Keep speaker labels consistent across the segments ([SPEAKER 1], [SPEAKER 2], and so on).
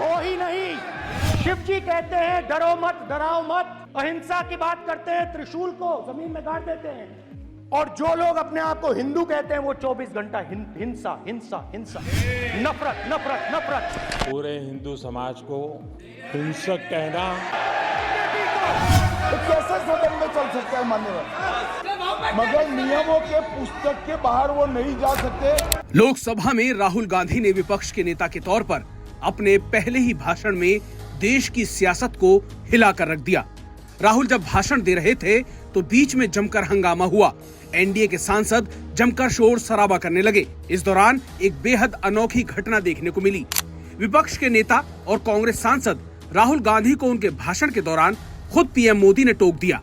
[SPEAKER 1] हो ही नहीं। शिव जी कहते हैं डरो मत, डराओ मत, अहिंसा की बात करते हैं, त्रिशूल को जमीन में गाड़ देते हैं, और जो लोग अपने आप को हिंदू कहते हैं वो 24 घंटा हिंसा हिंसा हिंसा, नफरत नफरत नफरत।
[SPEAKER 2] पूरे हिंदू समाज को हिंसक कहना
[SPEAKER 3] तो कैसे सदन में चल सकता है मान्यवर? मगर नियमों के पुस्तक के बाहर वो नहीं जा सकते।
[SPEAKER 4] लोकसभा में राहुल गांधी ने विपक्ष के नेता के तौर पर अपने पहले ही भाषण में देश की सियासत को हिलाकर रख दिया। राहुल जब भाषण दे रहे थे तो बीच में जमकर हंगामा हुआ। एनडीए के सांसद जमकर शोर शराबा करने लगे। इस दौरान एक बेहद अनोखी घटना देखने को मिली। विपक्ष के नेता और कांग्रेस सांसद राहुल गांधी को उनके भाषण के दौरान खुद पीएम मोदी ने टोक दिया।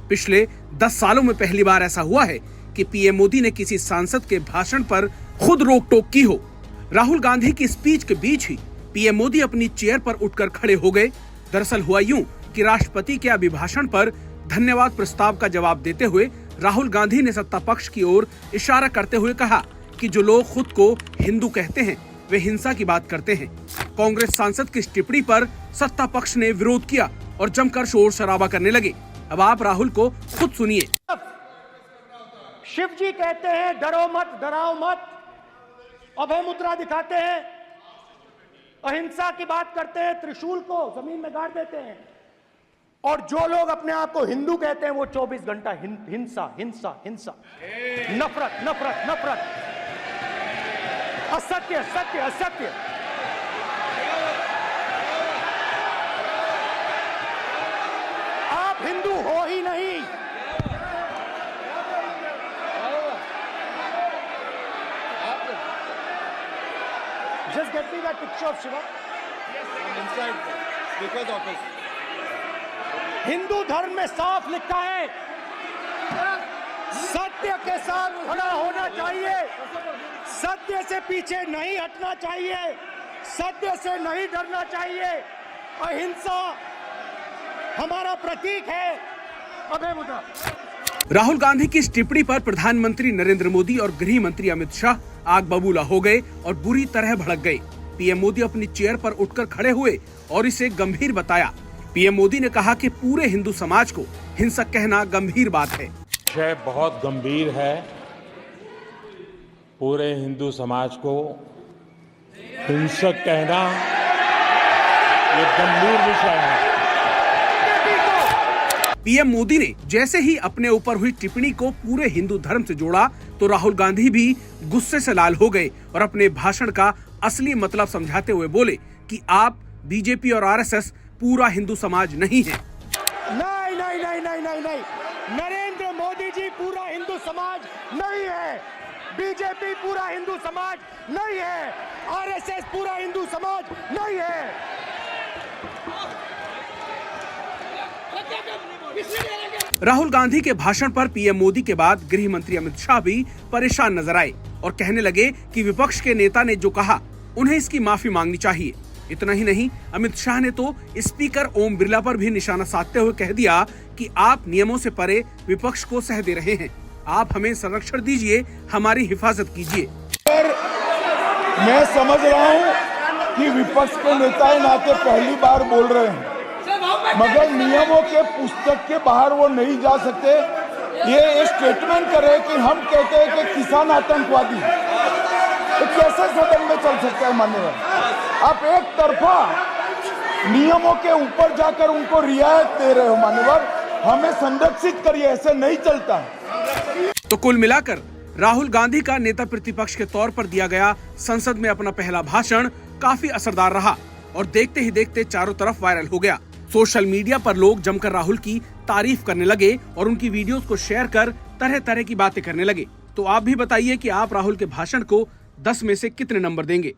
[SPEAKER 4] पिछले 10 सालों में पहली बार ऐसा हुआ है कि पीएम मोदी ने किसी सांसद के भाषण पर खुद रोक टोक की हो। राहुल गांधी की स्पीच के बीच ही पीएम मोदी अपनी चेयर पर उठकर खड़े हो गए। दरअसल हुआ यूं कि राष्ट्रपति के अभिभाषण पर धन्यवाद प्रस्ताव का जवाब देते हुए राहुल गांधी ने सत्ता पक्ष की ओर इशारा करते हुए कहा कि जो लोग खुद को हिंदू कहते हैं वे हिंसा की बात करते हैं। कांग्रेस सांसद की इस टिप्पणी पर सत्ता पक्ष ने विरोध किया और जमकर शोर शराबा करने लगे। अब आप राहुल को खुद सुनिए।
[SPEAKER 1] शिव जी कहते हैं डरो मत, डराओ मत, अभय मुद्रा दिखाते हैं, अहिंसा की बात करते हैं, त्रिशूल को जमीन में गाड़ देते हैं, और जो लोग अपने आप को हिंदू कहते हैं वो 24 घंटा हिंसा हिंसा हिंसा, नफरत नफरत नफरत, असत्य सत्य असत्य। आप हिंदू हो ही नहीं। Just get me that picture of Shiva.
[SPEAKER 5] I'm inside speaker's office.
[SPEAKER 1] Hindu धर्म में साफ लिखा है सत्य के साथ खड़ा होना चाहिए, सत्य से पीछे नहीं हटना चाहिए, सत्य से नहीं डरना चाहिए। अहिंसा हमारा प्रतीक है। अभय मुद्रा।
[SPEAKER 4] राहुल गांधी की इस टिप्पणी पर प्रधानमंत्री नरेंद्र मोदी और गृह मंत्री अमित शाह आग बबूला हो गए और बुरी तरह भड़क गए। पीएम मोदी अपनी चेयर पर उठकर खड़े हुए और इसे गंभीर बताया। पीएम मोदी ने कहा कि पूरे हिंदू समाज को हिंसक कहना गंभीर बात है।
[SPEAKER 2] विषय बहुत गंभीर है। पूरे हिंदू समाज को हिंसक कहना ये गंभीर विषय है।
[SPEAKER 4] पीएम मोदी ने जैसे ही अपने ऊपर हुई टिप्पणी को पूरे हिंदू धर्म से जोड़ा तो राहुल गांधी भी गुस्से से लाल हो गए और अपने भाषण का असली मतलब समझाते हुए बोले कि आप बीजेपी और आरएसएस पूरा हिंदू समाज नहीं है।
[SPEAKER 1] नहीं नहीं नहीं नहीं नहीं नहीं, नरेंद्र मोदी जी पूरा हिंदू समाज नहीं है, बीजेपी पूरा हिंदू समाज नहीं है, आरएसएस पूरा हिंदू समाज नहीं है।
[SPEAKER 4] राहुल गांधी के भाषण पर पीएम मोदी के बाद गृह मंत्री अमित शाह भी परेशान नजर आए और कहने लगे कि विपक्ष के नेता ने जो कहा उन्हें इसकी माफी मांगनी चाहिए। इतना ही नहीं, अमित शाह ने तो स्पीकर ओम बिरला पर भी निशाना साधते हुए कह दिया कि आप नियमों से परे विपक्ष को सह दे रहे हैं, आप हमें संरक्षण दीजिए, हमारी हिफाजत कीजिए।
[SPEAKER 3] मैं समझ रहा हूँ कि विपक्ष के नेता नाते पहली बार बोल रहे हैं, मगर नियमों के पुस्तक के बाहर वो नहीं जा सकते। ये स्टेटमेंट करे कि हम कहते हैं कि किसान आतंकवादी, तो कैसे सदन में चल सकता है मान्यवर? आप एक तरफा नियमों के ऊपर जाकर उनको रियायत दे रहे हो मान्यवर, हमें संरक्षित करिए, ऐसे नहीं चलता।
[SPEAKER 4] तो कुल मिलाकर राहुल गांधी का नेता प्रतिपक्ष के तौर पर दिया गया संसद में अपना पहला भाषण काफी असरदार रहा और देखते ही देखते चारों तरफ वायरल हो गया। सोशल मीडिया पर लोग जमकर राहुल की तारीफ करने लगे और उनकी वीडियोस को शेयर कर तरह तरह की बातें करने लगे। तो आप भी बताइए कि आप राहुल के भाषण को 10 में से कितने नंबर देंगे।